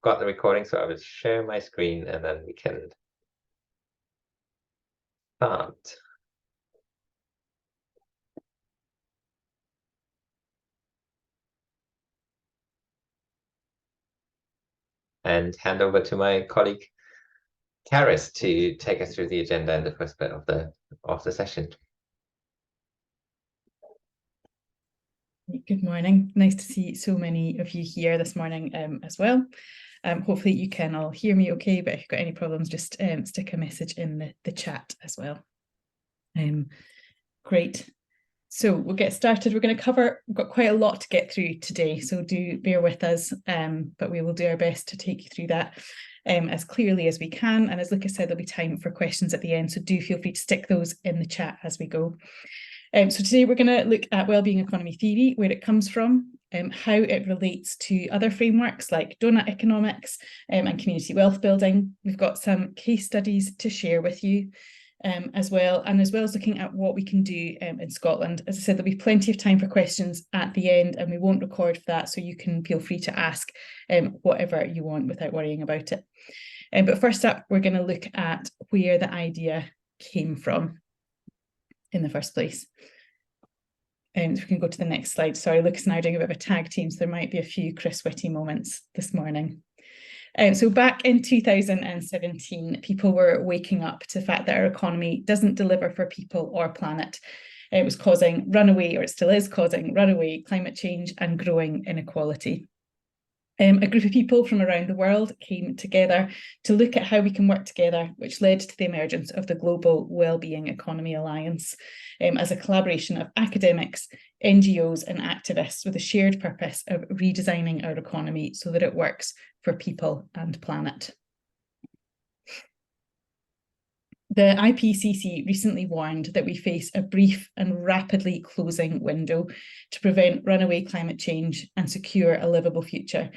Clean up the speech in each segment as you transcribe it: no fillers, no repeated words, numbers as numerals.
got the recording, so I will share my screen and then we can start. And hand over to my colleague Karis to take us through the agenda in the first bit of the session. Good morning. Nice to see so many of you here this morning as well. Hopefully you can all hear me okay, but if you've got any problems, just stick a message in the chat as well. Great. So we'll get started. We're going to we've got quite a lot to get through today, so do bear with us, but we will do our best to take you through that as clearly as we can. And as Lucas said, there'll be time for questions at the end, so do feel free to stick those in the chat as we go. So today we're going to look at wellbeing economy theory, where it comes from, how it relates to other frameworks like donut economics and community wealth building. We've got some case studies to share with you as well as looking at what we can do in Scotland. As I said, there'll be plenty of time for questions at the end, and we won't record for that, so you can feel free to ask whatever you want without worrying about it. But first up, we're going to look at where the idea came from in the first place. And we can go to the next slide. Sorry, Lucas and I are doing a bit of a tag team, so there might be a few Chris Whitty moments this morning. So back in 2017, people were waking up to the fact that our economy doesn't deliver for people or planet. It was causing runaway, or it still is causing runaway climate change and growing inequality. A group of people from around the world came together to look at how we can work together, which led to the emergence of the Global Wellbeing Economy Alliance as a collaboration of academics, NGOs and activists with a shared purpose of redesigning our economy so that it works for people and planet. The IPCC recently warned that we face a brief and rapidly closing window to prevent runaway climate change and secure a livable future.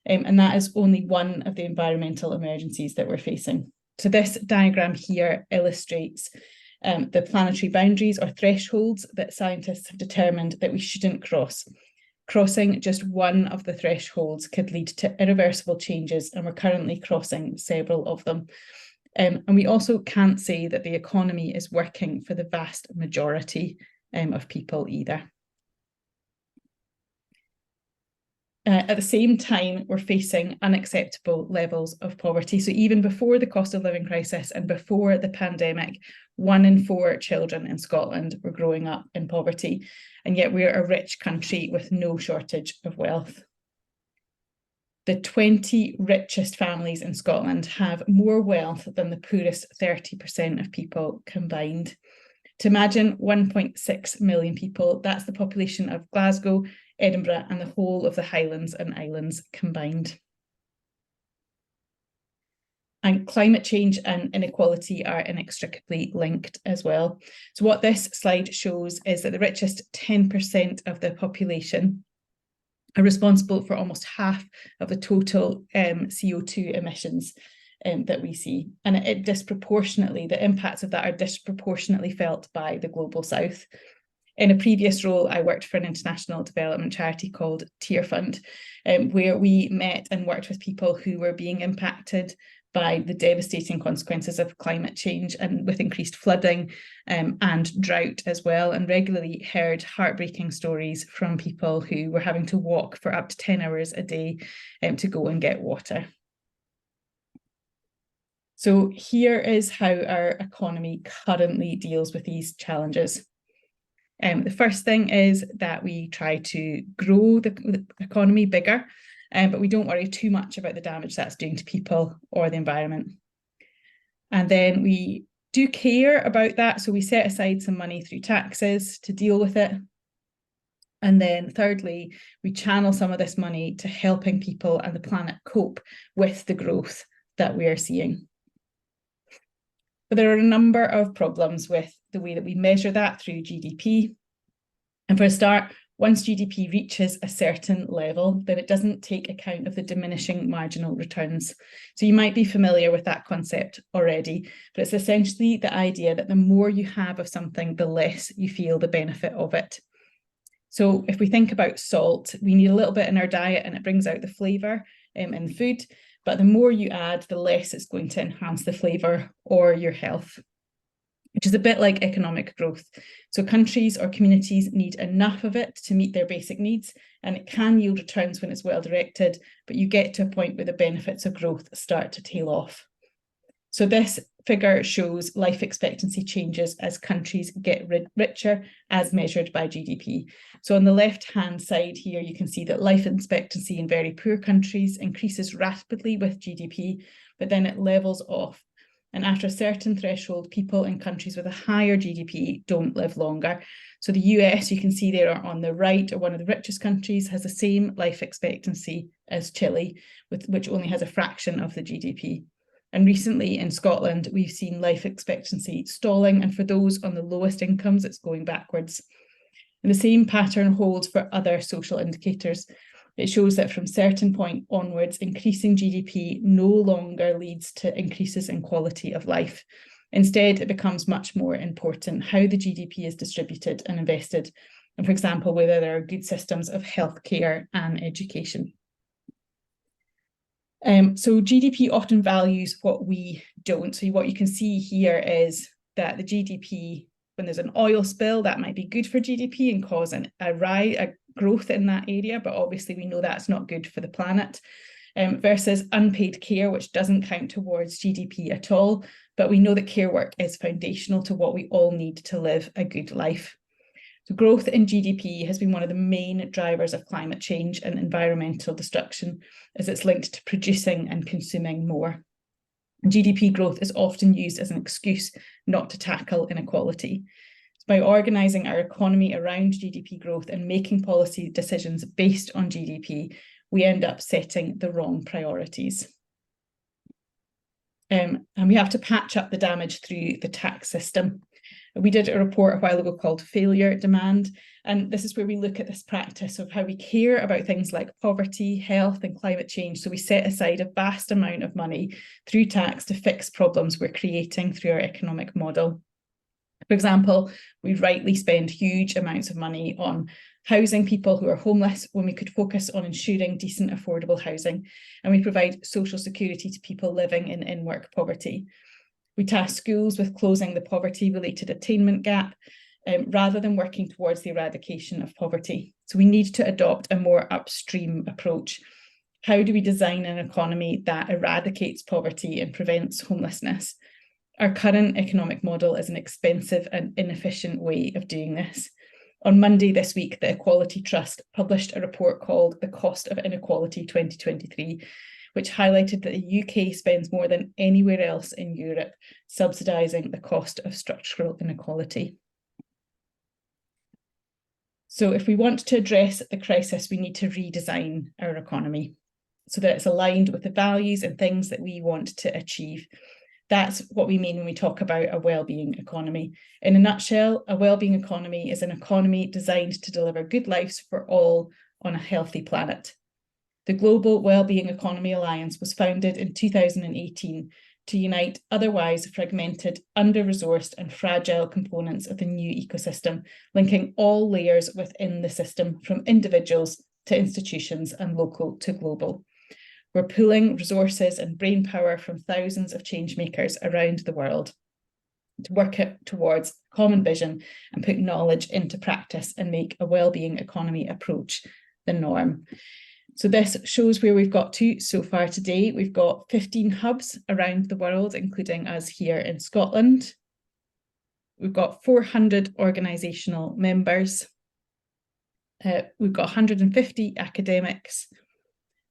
And that is only one of the environmental emergencies that we're facing. So this diagram here illustrates the planetary boundaries or thresholds that scientists have determined that we shouldn't cross. Crossing just one of the thresholds could lead to irreversible changes, and we're currently crossing several of them. And we also can't say that the economy is working for the vast majority of people either. At the same time, we're facing unacceptable levels of poverty. So even before the cost of living crisis and before the pandemic, 1 in 4 children in Scotland were growing up in poverty. And yet we're a rich country with no shortage of wealth. The 20 richest families in Scotland have more wealth than the poorest 30% of people combined. To imagine 1.6 million people, that's the population of Glasgow, Edinburgh, and the whole of the Highlands and Islands combined. And climate change and inequality are inextricably linked as well. So what this slide shows is that the richest 10% of the population are responsible for almost half of the total CO2 emissions that we see. And the impacts of that are disproportionately felt by the Global South. In a previous role, I worked for an international development charity called Tier Fund, where we met and worked with people who were being impacted by the devastating consequences of climate change, and with increased flooding and drought as well, and regularly heard heartbreaking stories from people who were having to walk for up to 10 hours a day to go and get water. So here is how our economy currently deals with these challenges. The first thing is that we try to grow the economy bigger, but we don't worry too much about the damage that's doing to people or the environment. And then we do care about that, so we set aside some money through taxes to deal with it. And then thirdly, we channel some of this money to helping people and the planet cope with the growth that we are seeing. But there are a number of problems with the way that we measure that through GDP. And for a start, once GDP reaches a certain level, then it doesn't take account of the diminishing marginal returns. So you might be familiar with that concept already, but it's essentially the idea that the more you have of something, the less you feel the benefit of it. So if we think about salt, we need a little bit in our diet and it brings out the flavour in food. But the more you add, the less it's going to enhance the flavour or your health, which is a bit like economic growth. So countries or communities need enough of it to meet their basic needs, and it can yield returns when it's well directed, but you get to a point where the benefits of growth start to tail off. So this figure shows life expectancy changes as countries get richer as measured by GDP. So on the left-hand side here, you can see that life expectancy in very poor countries increases rapidly with GDP, but then it levels off. And after a certain threshold, people in countries with a higher GDP don't live longer. So the US, you can see there on the right, or one of the richest countries, has the same life expectancy as Chile, which only has a fraction of the GDP. And recently in Scotland, we've seen life expectancy stalling, and for those on the lowest incomes, it's going backwards. And the same pattern holds for other social indicators. It shows that from a certain point onwards, increasing GDP no longer leads to increases in quality of life. Instead, it becomes much more important how the GDP is distributed and invested, and for example, whether there are good systems of healthcare and education. So GDP often values what we don't. So what you can see here is that the GDP, when there's an oil spill, that might be good for GDP and cause a growth in that area, but obviously we know that's not good for the planet. Versus unpaid care, which doesn't count towards GDP at all, but we know that care work is foundational to what we all need to live a good life. So growth in GDP has been one of the main drivers of climate change and environmental destruction, as it's linked to producing and consuming more. And GDP growth is often used as an excuse not to tackle inequality. So by organising our economy around GDP growth and making policy decisions based on GDP, we end up setting the wrong priorities. And we have to patch up the damage through the tax system. We did a report a while ago called Failure Demand, and this is where we look at this practice of how we care about things like poverty, health, and climate change. So we set aside a vast amount of money through tax to fix problems we're creating through our economic model. For example, we rightly spend huge amounts of money on housing people who are homeless when we could focus on ensuring decent, affordable housing, and we provide social security to people living in in-work poverty. We task schools with closing the poverty-related attainment gap rather than working towards the eradication of poverty. So we need to adopt a more upstream approach. How do we design an economy that eradicates poverty and prevents homelessness? Our current economic model is an expensive and inefficient way of doing this. On Monday this week, the Equality Trust published a report called The Cost of Inequality 2023, which highlighted that the UK spends more than anywhere else in Europe subsidising the cost of structural inequality. So if we want to address the crisis, we need to redesign our economy so that it's aligned with the values and things that we want to achieve. That's what we mean when we talk about a wellbeing economy. In a nutshell, a wellbeing economy is an economy designed to deliver good lives for all on a healthy planet. The Global Wellbeing Economy Alliance was founded in 2018 to unite otherwise fragmented, under-resourced and fragile components of the new ecosystem, linking all layers within the system, from individuals to institutions and local to global. We're pooling resources and brain power from thousands of change makers around the world to work towards common vision and put knowledge into practice and make a wellbeing economy approach the norm. So this shows where we've got to so far today. We've got 15 hubs around the world, including us here in Scotland. We've got 400 organisational members. We've got 150 academics,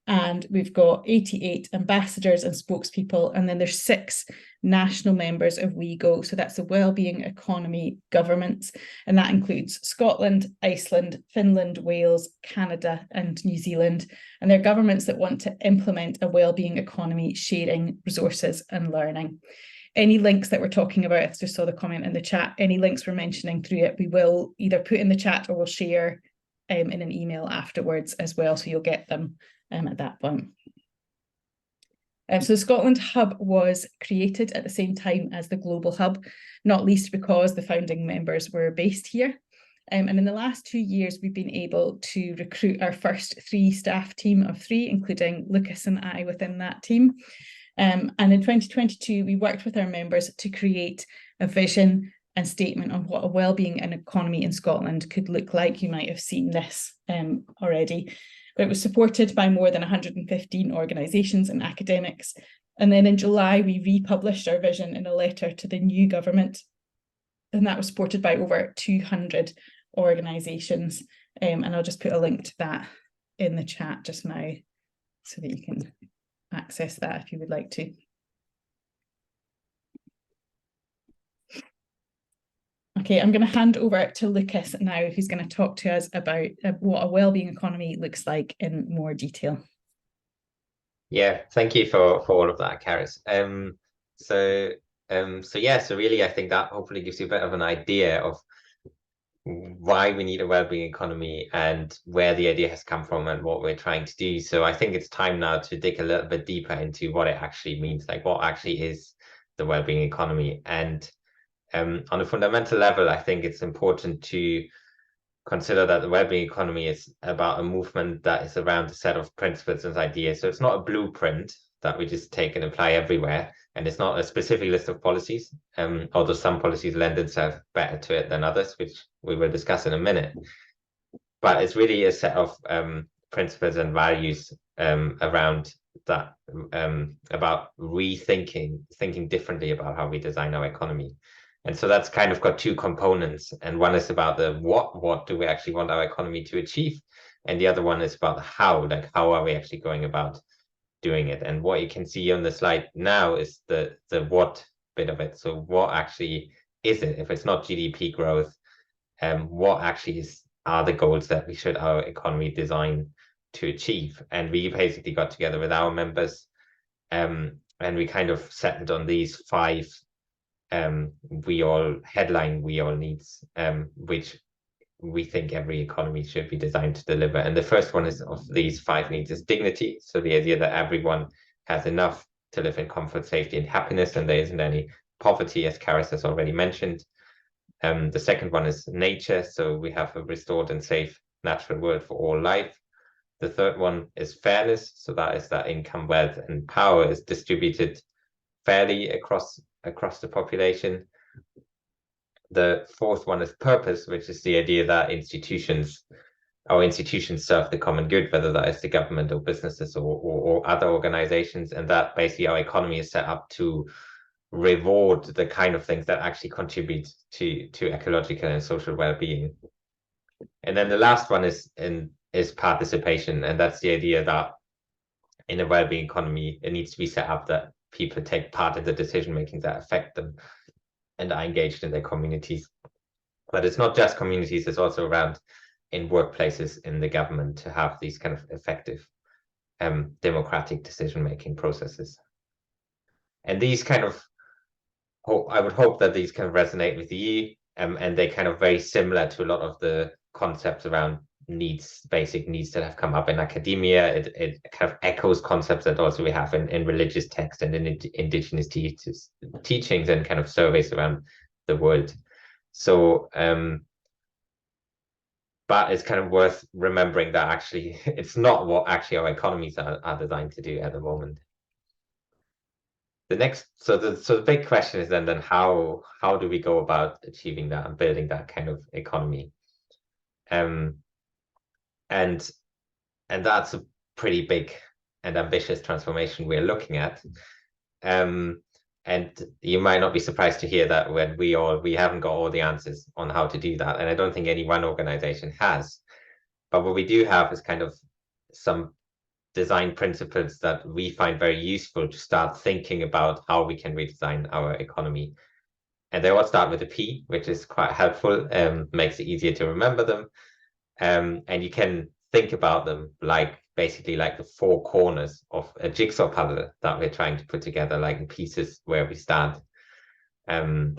and we've got 88 ambassadors and spokespeople, and then there's 6 national members of WeGo. So that's the Wellbeing Economy governments, and that includes Scotland, Iceland, Finland, Wales, Canada, and New Zealand. And they're governments that want to implement a wellbeing economy, sharing resources and learning. Any links that we're talking about, I just saw the comment in the chat, any links we're mentioning through it, we will either put in the chat or we'll share in an email afterwards as well, so you'll get them at that point. So the Scotland Hub was created at the same time as the Global Hub, not least because the founding members were based here. And in the last 2 years, we've been able to recruit our first 3 staff team of 3, including Lucas and I within that team. And in 2022, we worked with our members to create a vision and statement on what a wellbeing economy in Scotland could look like. You might have seen this already, but it was supported by more than 115 organisations and academics. And then in July, we republished our vision in a letter to the new government, and that was supported by over 200 organisations. And I'll just put a link to that in the chat just now so that you can access that if you would like to. Okay, I'm going to hand over to Lucas now, who's going to talk to us about what a wellbeing economy looks like in more detail. Yeah, thank you for all of that, Karis. So really, I think that hopefully gives you a bit of an idea of why we need a wellbeing economy and where the idea has come from and what we're trying to do. So I think it's time now to dig a little bit deeper into what it actually means, like what actually is the wellbeing economy. And on a fundamental level, I think it's important to consider that the wellbeing economy is about a movement that is around a set of principles and ideas. So it's not a blueprint that we just take and apply everywhere. And it's not a specific list of policies, although some policies lend themselves better to it than others, which we will discuss in a minute. But it's really a set of principles and values around that, about thinking differently about how we design our economy. And so that's kind of got 2 components. And one is about the what do we actually want our economy to achieve? And the other one is about the how, like how are we actually going about doing it? And what you can see on the slide now is the what bit of it. So what actually is it? If it's not GDP growth, what actually are the goals that we should our economy design to achieve? And we basically got together with our members, and we kind of settled on these 5 we all needs, which we think every economy should be designed to deliver. And the first one is of these 5 needs is dignity. So the idea that everyone has enough to live in comfort, safety, and happiness, and there isn't any poverty, as Karis has already mentioned. The second one is nature. So we have a restored and safe natural world for all life. The third one is fairness. So that is that income, wealth, and power is distributed fairly across the population. The fourth one is purpose, which is the idea that institutions serve the common good, whether that is the government or businesses or other organizations, and that basically our economy is set up to reward the kind of things that actually contribute to ecological and social well-being. And then the last one is participation, and that's the idea that in a well-being economy, it needs to be set up that people take part in the decision making that affect them and are engaged in their communities. But it's not just communities, it's also around in workplaces, in the government, to have these kind of effective democratic decision-making processes. And these kind of, I would hope that these kind of resonate with you, and they kind of very similar to a lot of the concepts around basic needs that have come up in academia. It kind of echoes concepts that also we have in religious text and in indigenous teachings and kind of surveys around the world. So, but it's kind of worth remembering that actually it's not what actually our economies are designed to do at the moment. So the big question is then how do we go about achieving that and building that kind of economy? And that's a pretty big and ambitious transformation we're looking at. And you might not be surprised to hear that when we haven't got all the answers on how to do that. And I don't think any one organization has. But what we do have is kind of some design principles that we find very useful to start thinking about how we can redesign our economy. And they all start with a P, which is quite helpful, makes it easier to remember them. And you can think about them basically like the 4 corners of a jigsaw puzzle that we're trying to put together, like pieces where we start. And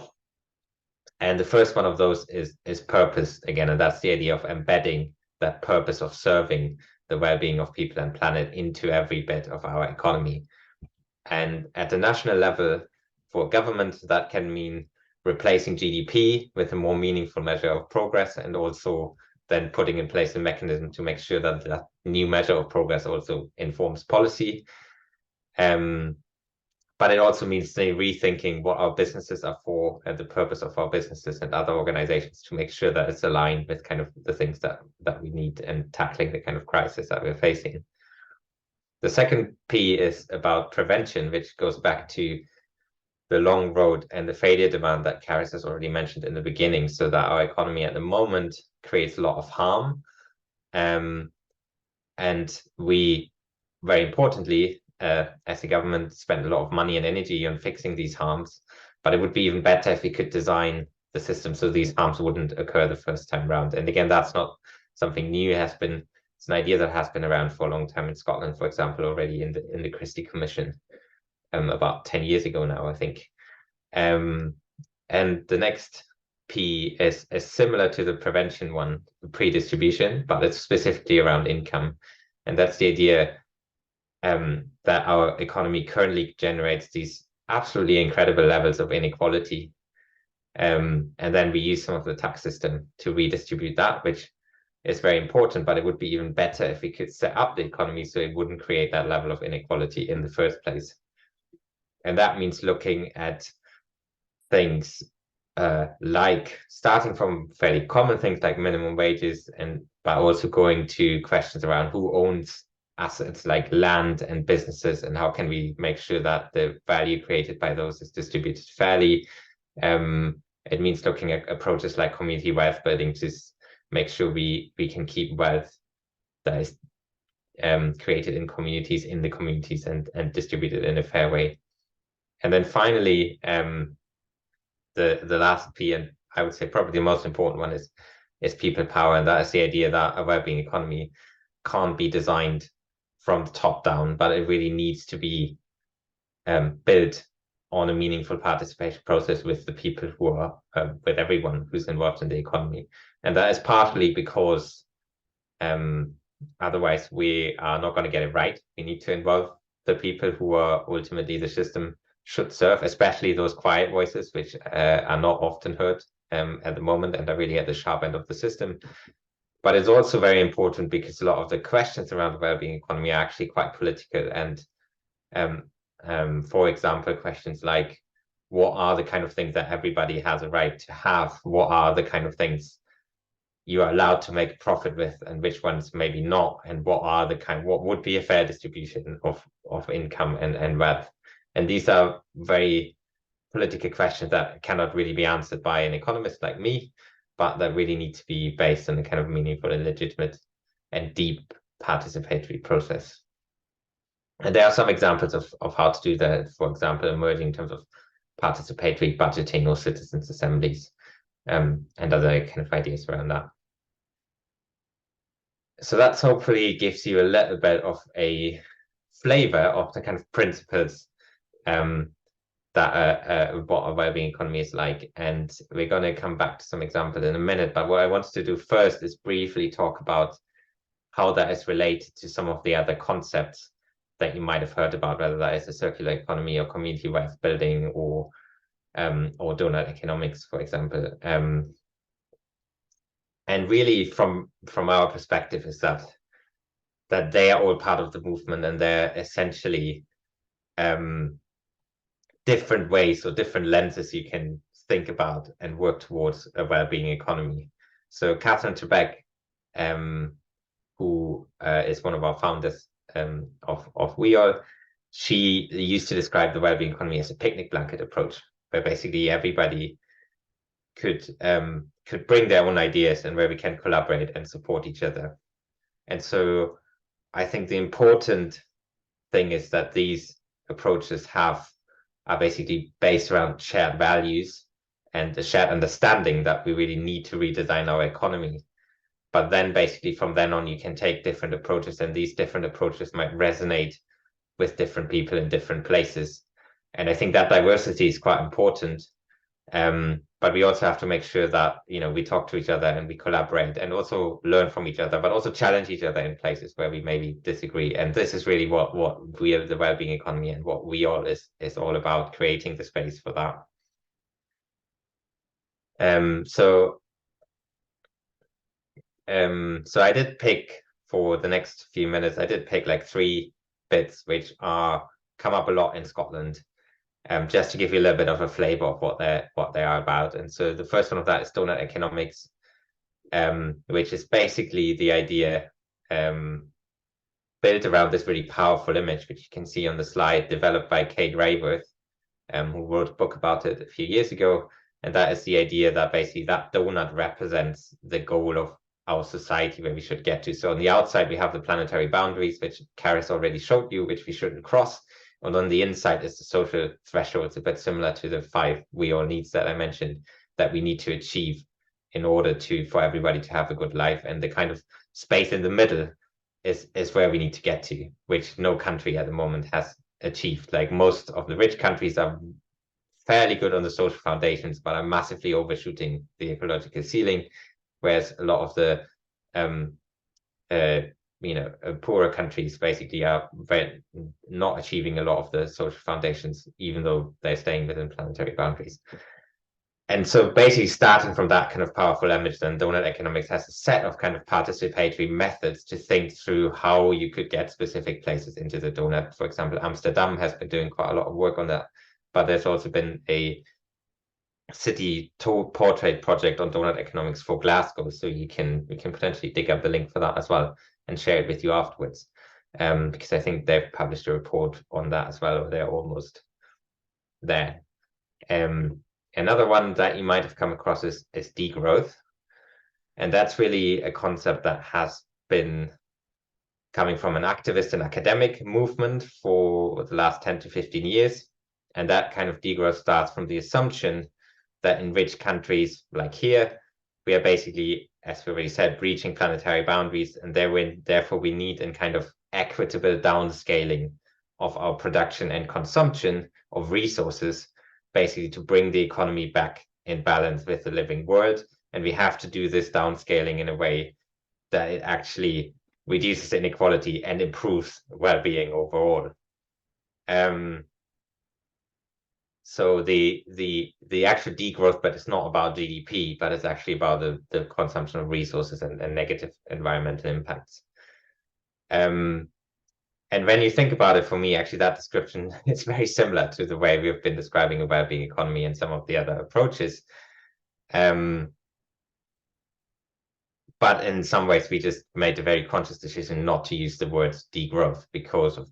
the first one of those is purpose again, and that's the idea of embedding that purpose of serving the well-being of people and planet into every bit of our economy. And at the national level, for government, that can mean replacing GDP with a more meaningful measure of progress, and also then putting in place a mechanism to make sure that that new measure of progress also informs policy. But it also means rethinking what our businesses are for and the purpose of our businesses and other organizations to make sure that it's aligned with kind of the things that we need and tackling the kind of crisis that we're facing. The second P is about prevention, which goes back to the long road and the failure demand that Karis has already mentioned in the beginning, so that our economy at the moment creates a lot of harm. And we, very importantly, as a government, spend a lot of money and energy on fixing these harms, but it would be even better if we could design the system so these harms wouldn't occur the first time around. And again, that's not something new. It's an idea that has been around for a long time in Scotland, for example, already in the Christie Commission, about 10 years ago now, I think. And the next P is similar to the prevention one, pre-distribution, but it's specifically around income. And that's the idea that our economy currently generates these absolutely incredible levels of inequality. And then we use some of the tax system to redistribute that, which is very important, but it would be even better if we could set up the economy so it wouldn't create that level of inequality in the first place. And that means looking at things like starting from fairly common things like minimum wages, but also going to questions around who owns assets like land and businesses, and how can we make sure that the value created by those is distributed fairly. It means looking at approaches like community wealth building to make sure we can keep wealth that is created in the communities and distributed in a fair way. And then finally, the last P, and I would say probably the most important one, is people power, and that is the idea that a wellbeing economy can't be designed from the top down, but it really needs to be built on a meaningful participation process with the people who are with everyone who's involved in the economy. And that is partly because otherwise we are not going to get it right. We need to involve the people who are ultimately the system should serve, especially those quiet voices, which are not often heard at the moment and are really at the sharp end of the system. But it's also very important because a lot of the questions around the wellbeing economy are actually quite political. And for example, questions like, what are the kind of things that everybody has a right to have? What are the kind of things you are allowed to make profit with, and which ones maybe not? And what would be a fair distribution of income and wealth? And these are very political questions that cannot really be answered by an economist like me, but that really need to be based on a kind of meaningful and legitimate and deep participatory process. And there are some examples of how to do that, for example, emerging in terms of participatory budgeting or citizens' assemblies, and other kind of ideas around that. So that's hopefully gives you a little bit of a flavor of the kind of principles that what a wellbeing economy is like. And we're going to come back to some examples in a minute. But what I wanted to do first is briefly talk about how that is related to some of the other concepts that you might have heard about, whether that is a circular economy or community wealth building or donut economics, for example. And really, from our perspective, is that they are all part of the movement, and they're essentially different ways or different lenses you can think about and work towards a well-being economy. So Catherine Trebek, who is one of our founders of WeAll, she used to describe the well-being economy as a picnic blanket approach, where basically everybody could bring their own ideas and where we can collaborate and support each other. And so I think the important thing is that these approaches are basically based around shared values and the shared understanding that we really need to redesign our economy. But then basically from then on, you can take different approaches, and these different approaches might resonate with different people in different places. And I think that diversity is quite important. But we also have to make sure that, we talk to each other and we collaborate and also learn from each other, but also challenge each other in places where we maybe disagree. And this is really what we are, the wellbeing economy, and what WeAll is all about, creating the space for that. So I did pick, for the next few minutes, I did pick like 3 bits which come up a lot in Scotland, just to give you a little bit of a flavor of what they are about. And so the first one of that is donut economics, which is basically the idea built around this really powerful image, which you can see on the slide, developed by Kate Raworth, who wrote a book about it a few years ago. And that is the idea that basically that donut represents the goal of our society, where we should get to. So on the outside, we have the planetary boundaries, which Karis already showed you, which we shouldn't cross. And on the inside is the social threshold. It's a bit similar to the 5 we all needs that I mentioned, that we need to achieve in order for everybody to have a good life. And the kind of space in the middle is where we need to get to, which no country at the moment has achieved. Like, most of the rich countries are fairly good on the social foundations, but are massively overshooting the ecological ceiling, whereas a lot of the poorer countries basically are not achieving a lot of the social foundations, even though they're staying within planetary boundaries. And so basically, starting from that kind of powerful image, then donut economics has a set of kind of participatory methods to think through how you could get specific places into the donut. For example, Amsterdam has been doing quite a lot of work on that, but there's also been a city portrait project on donut economics for Glasgow. So we can potentially dig up the link for that as well and share it with you afterwards, because I think they've published a report on that as well, or they're almost there. Another one that you might have come across is degrowth. And that's really a concept that has been coming from an activist and academic movement for the last 10 to 15 years. And that kind of degrowth starts from the assumption that in rich countries like here, we are basically, as we already said, breaching planetary boundaries. And therefore, we need a kind of equitable downscaling of our production and consumption of resources, basically to bring the economy back in balance with the living world. And we have to do this downscaling in a way that it actually reduces inequality and improves well-being overall. So the actual degrowth, but it's not about GDP, but it's actually about the consumption of resources and negative environmental impacts. And when you think about it, for me, actually, that description is very similar to the way we've been describing a well-being economy and some of the other approaches. But in some ways, we just made a very conscious decision not to use the word degrowth because I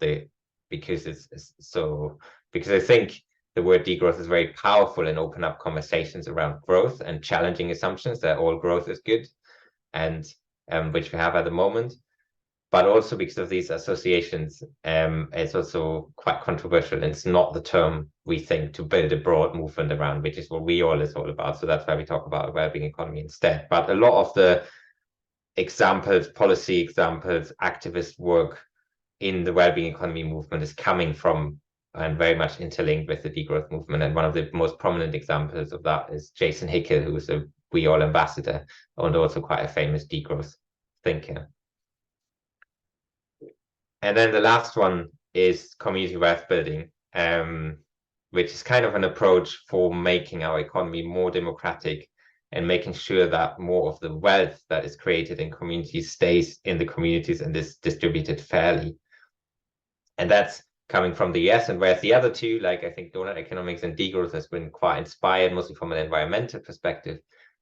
think the word degrowth is very powerful and open up conversations around growth and challenging assumptions that all growth is good, and which we have at the moment. But also because of these associations, it's also quite controversial. And it's not the term we think to build a broad movement around, which is what we all is all about. So that's why we talk about a well-being economy instead. But a lot of the examples, policy examples, activist work in the well-being economy movement is coming from and very much interlinked with the degrowth movement. And one of the most prominent examples of that is Jason Hickel, who is a We All ambassador and also quite a famous degrowth thinker. And then the last one is community wealth building, which is kind of an approach for making our economy more democratic and making sure that more of the wealth that is created in communities stays in the communities and is distributed fairly. And that's coming from the US. And whereas the other two, like I think donut economics and degrowth, has been quite inspired mostly from an environmental perspective,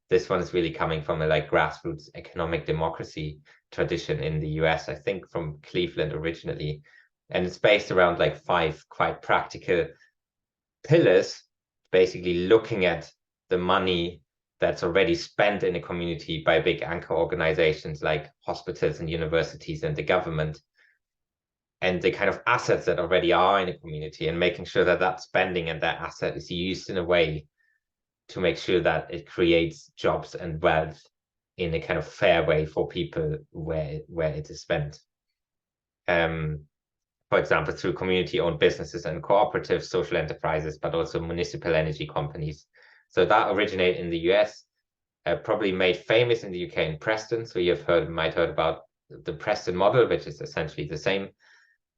this one is really coming from a grassroots economic democracy tradition in the US, I think from Cleveland originally. And it's based around 5 quite practical pillars, basically looking at the money that's already spent in a community by big anchor organizations like hospitals and universities and the government, and the kind of assets that already are in a community, and making sure that that spending and that asset is used in a way to make sure that it creates jobs and wealth in a kind of fair way for people where it is spent. For example, through community-owned businesses and cooperative social enterprises, but also municipal energy companies. So that originated in the US, probably made famous in the UK in Preston. So you've might heard about the Preston model, which is essentially the same.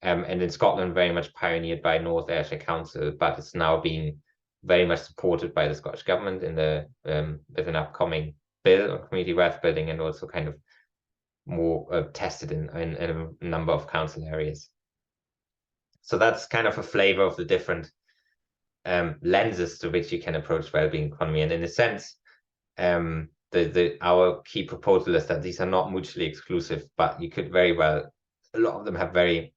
And in Scotland, very much pioneered by North Ayrshire Council, but it's now being very much supported by the Scottish Government in the with an upcoming bill on community wealth building, and also kind of more tested in a number of council areas. So that's kind of a flavor of the different lenses to which you can approach wellbeing economy. And in a sense, our key proposal is that these are not mutually exclusive, but you could very well, a lot of them have very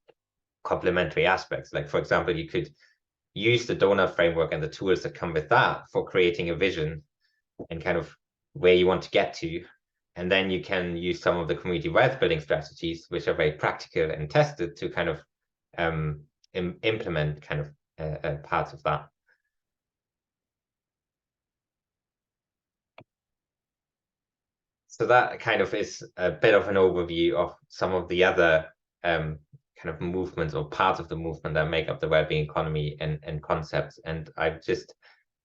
complementary aspects. Like, for example, you could use the donut framework and the tools that come with that for creating a vision and kind of where you want to get to. And then you can use some of the community wealth building strategies, which are very practical and tested, to kind of implement kind of parts of that. So that kind of is a bit of an overview of some of the other kind of movements or parts of the movement that make up the wellbeing economy and concepts. And I've just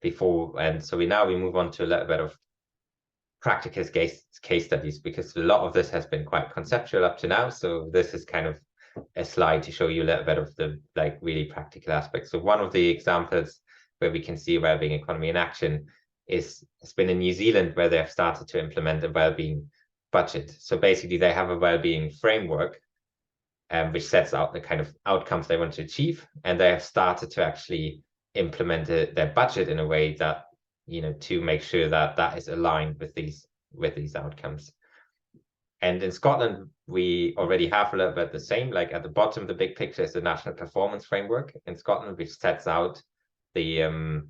so we move on to a little bit of practical case studies, because a lot of this has been quite conceptual up to now. So this is kind of a slide to show you a little bit of the really practical aspects. So one of the examples where we can see wellbeing economy in action it's been in New Zealand, where they have started to implement a wellbeing budget. So basically they have a wellbeing framework which sets out the kind of outcomes they want to achieve, and they have started to actually implement their budget in a way that, to make sure that that is aligned with these outcomes. And in Scotland, we already have a little bit the same. Like at the bottom, the big picture is the National Performance Framework in Scotland, which sets out the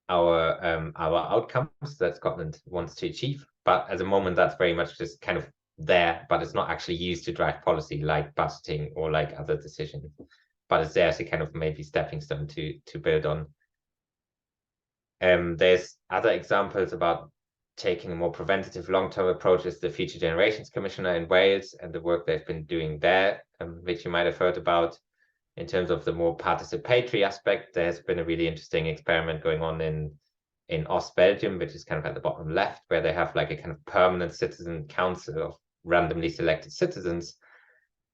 our outcomes that Scotland wants to achieve. But at the moment, that's very much just kind of there, but it's not actually used to drive policy like budgeting or like other decisions. But it's there as a kind of maybe stepping stone to build on. There's other examples about taking a more preventative long-term approach as the Future Generations Commissioner in Wales and the work they've been doing there, which you might have heard about. In terms of the more participatory aspect, there's been a really interesting experiment going on in Belgium, which is kind of at the bottom left, where they have like a kind of permanent citizen council of randomly selected citizens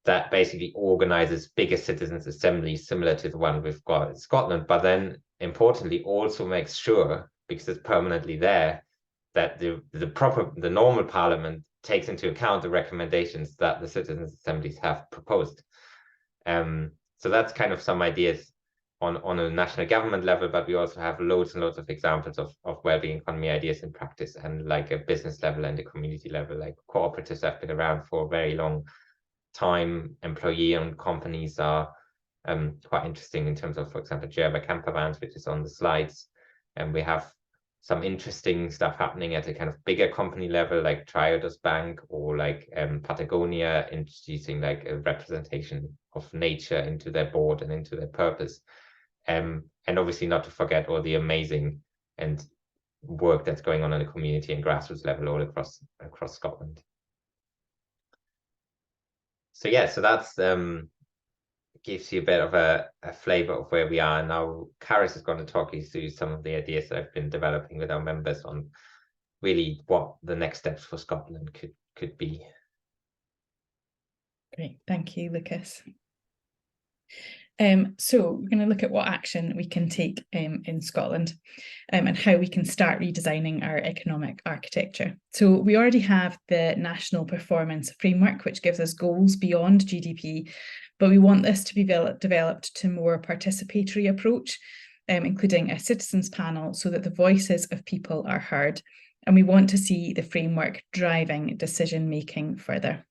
that basically organizes bigger citizens' assemblies similar to the one we've got in Scotland, but then importantly also makes sure, because it's permanently there, that the normal parliament takes into account the recommendations that the citizens' assemblies have proposed. So that's kind of some ideas on a national government level, but we also have loads and loads of examples of wellbeing economy ideas in practice, and like a business level and a community level. Like cooperatives have been around for a very long time. Employee-owned companies are quite interesting in terms of, for example, Gerber camper vans, which is on the slides. And we have some interesting stuff happening at a kind of bigger company level, like Triodos Bank, or like Patagonia introducing like a representation of nature into their board and into their purpose. And obviously not to forget all the amazing and work that's going on a community and grassroots level all across Scotland. So yeah, so that's gives you a bit of a flavor of where we are. Now Caris is going to talk you through some of the ideas that I've been developing with our members on really what the next steps for Scotland could be. Great, thank you, Lucas. So we're going to look at what action we can take in Scotland and how we can start redesigning our economic architecture. So we already have the National Performance Framework, which gives us goals beyond GDP, but we want this to be developed to a more participatory approach, including a citizens panel, so that the voices of people are heard. And we want to see the framework driving decision-making further.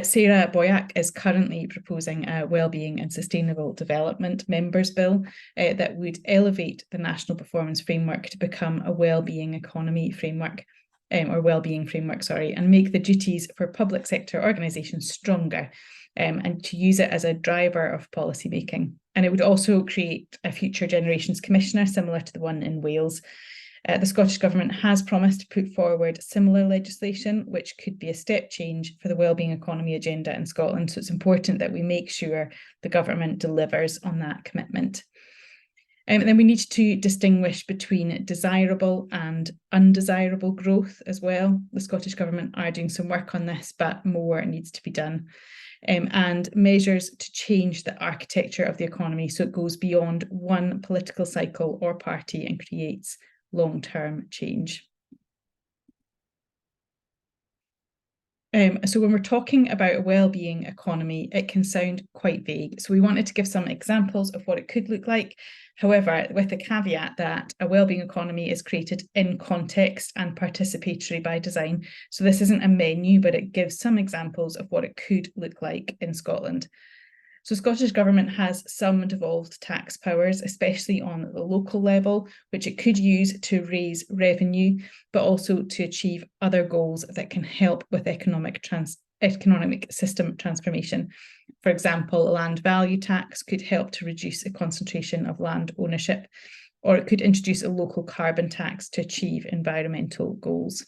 Sarah Boyack is currently proposing a Wellbeing and Sustainable Development Members Bill that would elevate the National Performance Framework to become a Wellbeing Economy framework, or Wellbeing Framework, sorry, and make the duties for public sector organisations stronger, and to use it as a driver of policy making. And it would also create a Future Generations Commissioner similar to the one in Wales. The Scottish Government has promised to put forward similar legislation, which could be a step change for the wellbeing economy agenda in Scotland. So it's important that we make sure the government delivers on that commitment. And then we need to distinguish between desirable and undesirable growth as well. The Scottish Government are doing some work on this, but more needs to be done. And measures to change the architecture of the economy so it goes beyond one political cycle or party and creates long-term change. So when we're talking about a wellbeing economy, it can sound quite vague. So we wanted to give some examples of what it could look like. However, with the caveat that a wellbeing economy is created in context and participatory by design. So this isn't a menu, but it gives some examples of what it could look like in Scotland. So Scottish Government has some devolved tax powers, especially on the local level, which it could use to raise revenue, but also to achieve other goals that can help with economic system transformation. For example, a land value tax could help to reduce the concentration of land ownership, or it could introduce a local carbon tax to achieve environmental goals.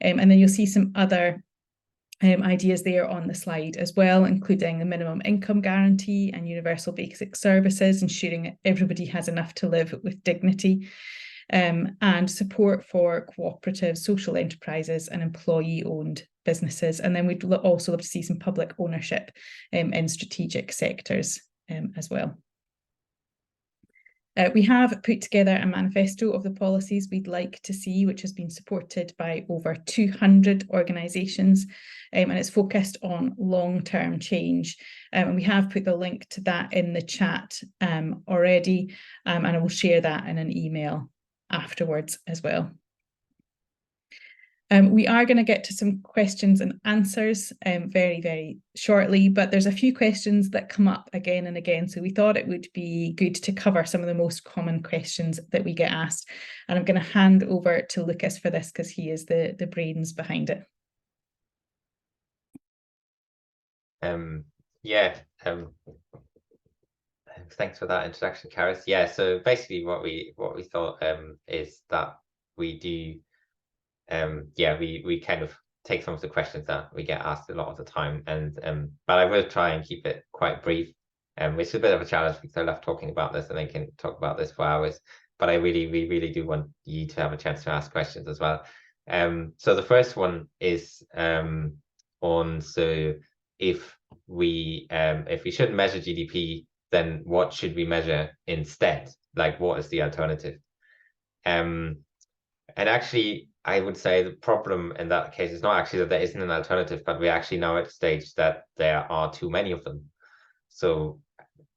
And then you'll see some other ideas there on the slide as well, including the minimum income guarantee and universal basic services, ensuring that everybody has enough to live with dignity, and support for cooperative social enterprises and employee-owned businesses. And then we'd also love to see some public ownership in strategic sectors as well. We have put together a manifesto of the policies we'd like to see, which has been supported by over 200 organisations, and it's focused on long-term change. And we have put the link to that in the chat already, and I will share that in an email afterwards as well. We are going to get to some questions and answers very, very shortly, but there's a few questions that come up again and again. So we thought it would be good to cover some of the most common questions that we get asked. And I'm going to hand over to Lucas for this because he is the brains behind it. Thanks for that introduction, Karis. Yeah, so basically what we thought is that we do we kind of take some of the questions that we get asked a lot of the time, and but I will try and keep it quite brief, which is a bit of a challenge because I love talking about this and I can talk about this for hours, but we really do want you to have a chance to ask questions as well. So the first one is on, so if we shouldn't measure GDP, then what should we measure instead? Like, what is the alternative? And actually, I would say the problem in that case is not actually that there isn't an alternative, but we're actually now at a stage that there are too many of them. So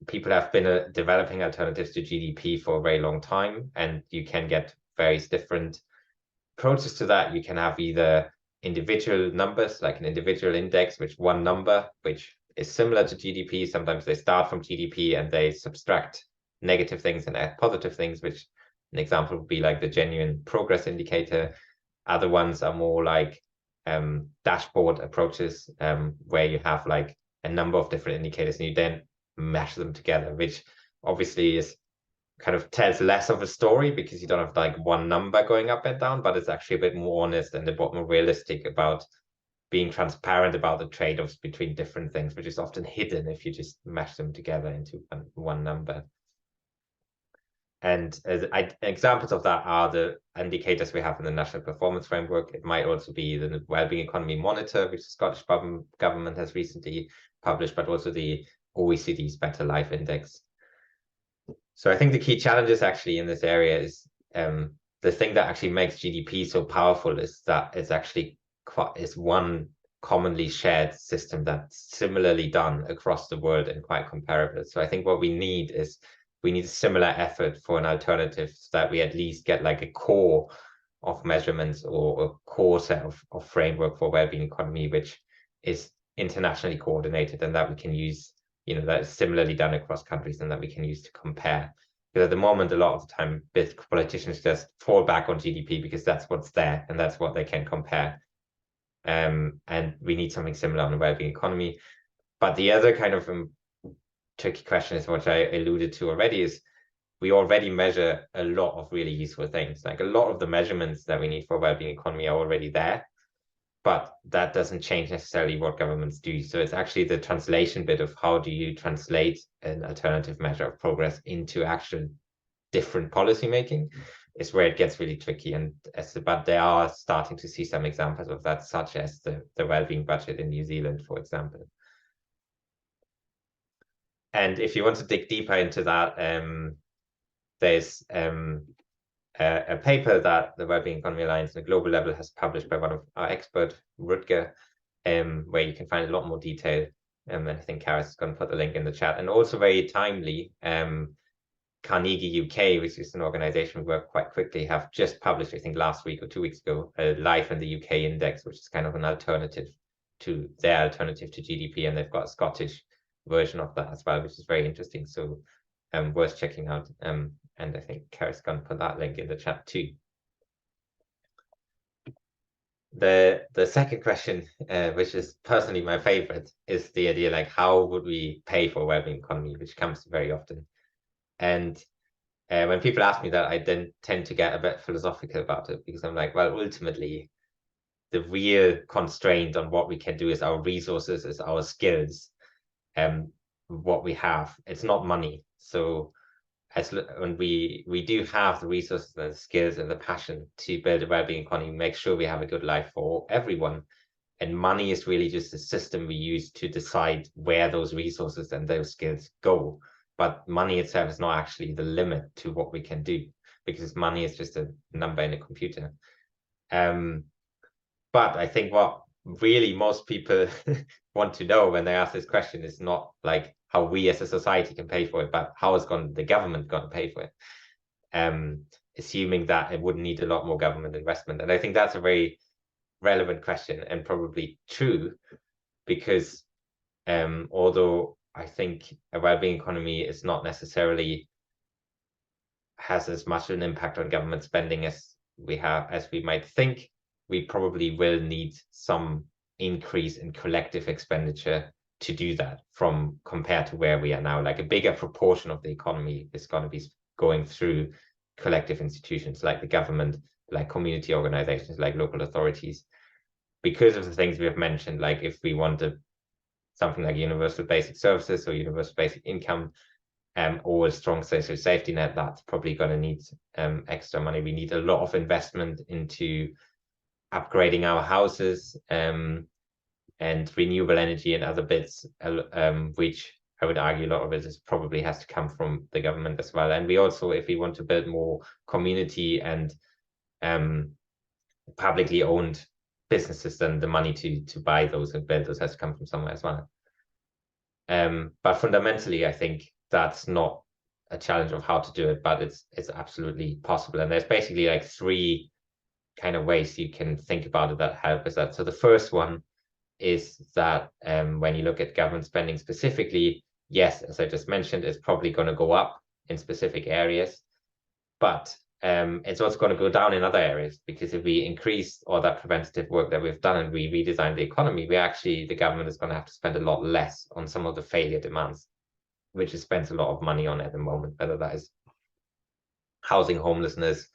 people have been developing alternatives to GDP for a very long time, and you can get various different approaches to that. You can have either individual numbers, like an individual index, which one number, which is similar to GDP. Sometimes they start from GDP and they subtract negative things and add positive things, which an example would be like the genuine progress indicator. Other ones are more like dashboard approaches, where you have like a number of different indicators and you then measure them together, which obviously is kind of tells less of a story because you don't have like one number going up and down, but it's actually a bit more honest and a bit more realistic about being transparent about the trade-offs between different things, which is often hidden if you just mash them together into one number. And examples of that are the indicators we have in the National Performance Framework. It might also be the Wellbeing Economy Monitor, which the Scottish government has recently published, but also the OECD's Better Life Index. So I think the key challenges actually in this area is the thing that actually makes GDP so powerful is that it's actually is one commonly shared system that's similarly done across the world and quite comparable. So I think what we need is a similar effort for an alternative so that we at least get like a core of measurements or a core set of framework for wellbeing economy, which is internationally coordinated and that we can use, that is similarly done across countries and that we can use to compare. Because at the moment, a lot of the time, politicians just fall back on GDP because that's what's there and that's what they can compare. And we need something similar on the wellbeing economy. But the other kind of tricky question is what I alluded to already is we already measure a lot of really useful things. Like a lot of the measurements that we need for wellbeing economy are already there, but that doesn't change necessarily what governments do. So it's actually the translation bit of how do you translate an alternative measure of progress into action different policy making is where it gets really tricky. And but they are starting to see some examples of that, such as the wellbeing budget in New Zealand, for example. And if you want to dig deeper into that, there's a paper that the Wellbeing Economy Alliance on a global level has published by one of our experts, Rutger, where you can find a lot more detail. And I think Karis is going to put the link in the chat. And also very timely, Carnegie UK, which is an organization we work quite quickly, have just published, I think last week or 2 weeks ago, a Life in the UK index, which is kind of an alternative to their alternative to GDP. And they've got a Scottish version of that as well, which is very interesting. So worth checking out. And I think Karis can put that link in the chat too. The second question, which is personally my favorite, is the idea like how would we pay for a wellbeing economy, which comes very often. And when people ask me that, I then tend to get a bit philosophical about it, because I'm like, well, ultimately, the real constraint on what we can do is our resources, is our skills, what we have. It's not money. So when we do have the resources and the skills and the passion to build a wellbeing economy, make sure we have a good life for everyone. And money is really just a system we use to decide where those resources and those skills go. But money itself is not actually the limit to what we can do, because money is just a number in a computer. But I think what really most people want to know when they ask this question is not like how we as a society can pay for it, but how is the government going to pay for it? Assuming that it would need a lot more government investment. And I think that's a very relevant question, and probably true, because although I think a wellbeing economy is not necessarily has as much an impact on government spending as we might think, we probably will need some increase in collective expenditure to do that from compared to where we are now. Like a bigger proportion of the economy is going to be going through collective institutions like the government, like community organizations, like local authorities, because of the things we have mentioned. Like if we wanted something like universal basic services or universal basic income, or a strong social safety net, that's probably going to need extra money. We need a lot of investment into upgrading our houses and renewable energy and other bits, which I would argue a lot of it probably has to come from the government as well. And we also, if we want to build more community and publicly owned businesses, then the money to buy those and build those has to come from somewhere as well. But fundamentally, I think that's not a challenge of how to do it, but it's absolutely possible. And there's basically like 3 kind of ways you can think about it that help with that. So the first one is that when you look at government spending specifically, yes, as I just mentioned, it's probably going to go up in specific areas, but it's also going to go down in other areas, because if we increase all that preventative work that we've done and we redesign the economy, the government is going to have to spend a lot less on some of the failure demands, which it spends a lot of money on at the moment, whether that is housing homelessness,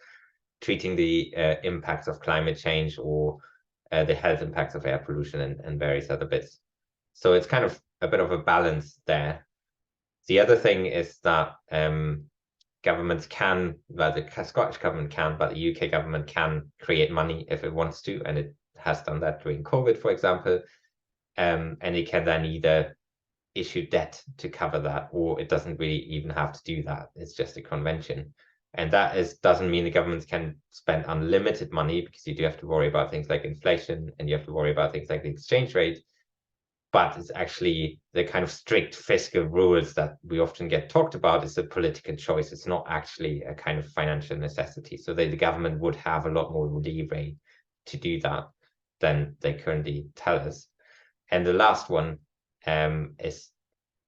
treating the impacts of climate change, or the health impacts of air pollution and various other bits. So it's kind of a bit of a balance there. The other thing is that governments can, well, the Scottish government can, but the UK government can create money if it wants to, and it has done that during COVID, for example. And it can then either issue debt to cover that, or it doesn't really even have to do that. It's just a convention. And that doesn't mean the governments can spend unlimited money, because you do have to worry about things like inflation, and you have to worry about things like the exchange rate. But it's actually the kind of strict fiscal rules that we often get talked about is a political choice. It's not actually a kind of financial necessity. So the government would have a lot more leeway to do that than they currently tell us. And the last one is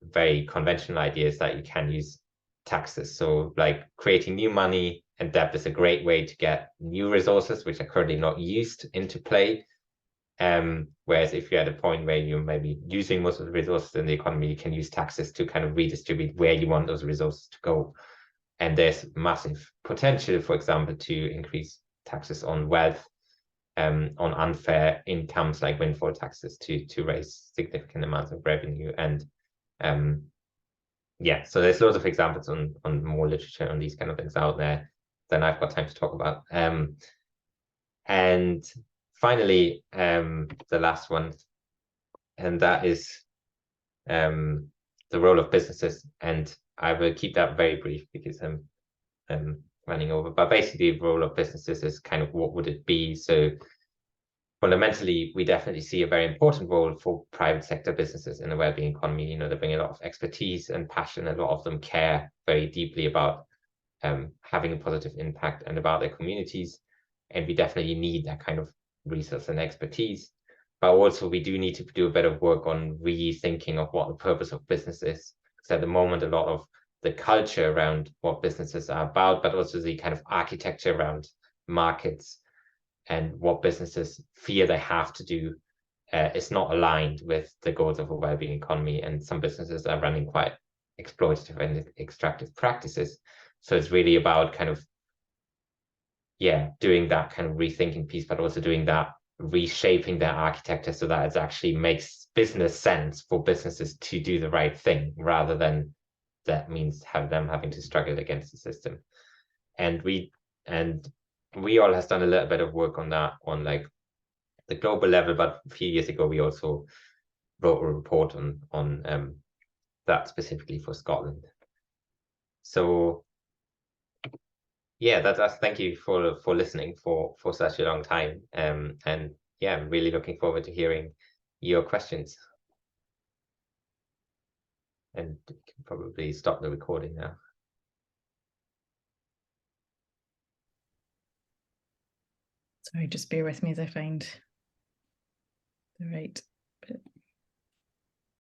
very conventional ideas that you can use taxes. So like creating new money and debt is a great way to get new resources, which are currently not used, into play. Whereas if you're at a point where you're maybe using most of the resources in the economy, you can use taxes to kind of redistribute where you want those resources to go. And there's massive potential, for example, to increase taxes on wealth, on unfair incomes like windfall taxes to raise significant amounts of revenue. And yeah, so there's loads of examples on more literature on these kind of things out there than I've got time to talk about. And finally, the last one, and that is the role of businesses. And I will keep that very brief because I'm running over. But basically, the role of businesses is kind of what would it be? So fundamentally, we definitely see a very important role for private sector businesses in the wellbeing economy. You know, they bring a lot of expertise and passion. A lot of them care very deeply about having a positive impact and about their communities. And we definitely need that kind of resource and expertise. But also we do need to do a bit of work on rethinking of what the purpose of business is. Because at the moment, a lot of the culture around what businesses are about, but also the kind of architecture around markets and what businesses fear they have to do is not aligned with the goals of a well-being economy. And some businesses are running quite exploitative and extractive practices. So it's really about kind of, yeah, doing that kind of rethinking piece, but also doing that reshaping their architecture so that it actually makes business sense for businesses to do the right thing, rather than that means have them having to struggle against the system. And we all has done a little bit of work on that on like the global level, but a few years ago we also wrote a report on that specifically for Scotland. So yeah, that's thank you for listening for such a long time. And yeah, I'm really looking forward to hearing your questions. And you can probably stop the recording now. Sorry, just bear with me as I find the right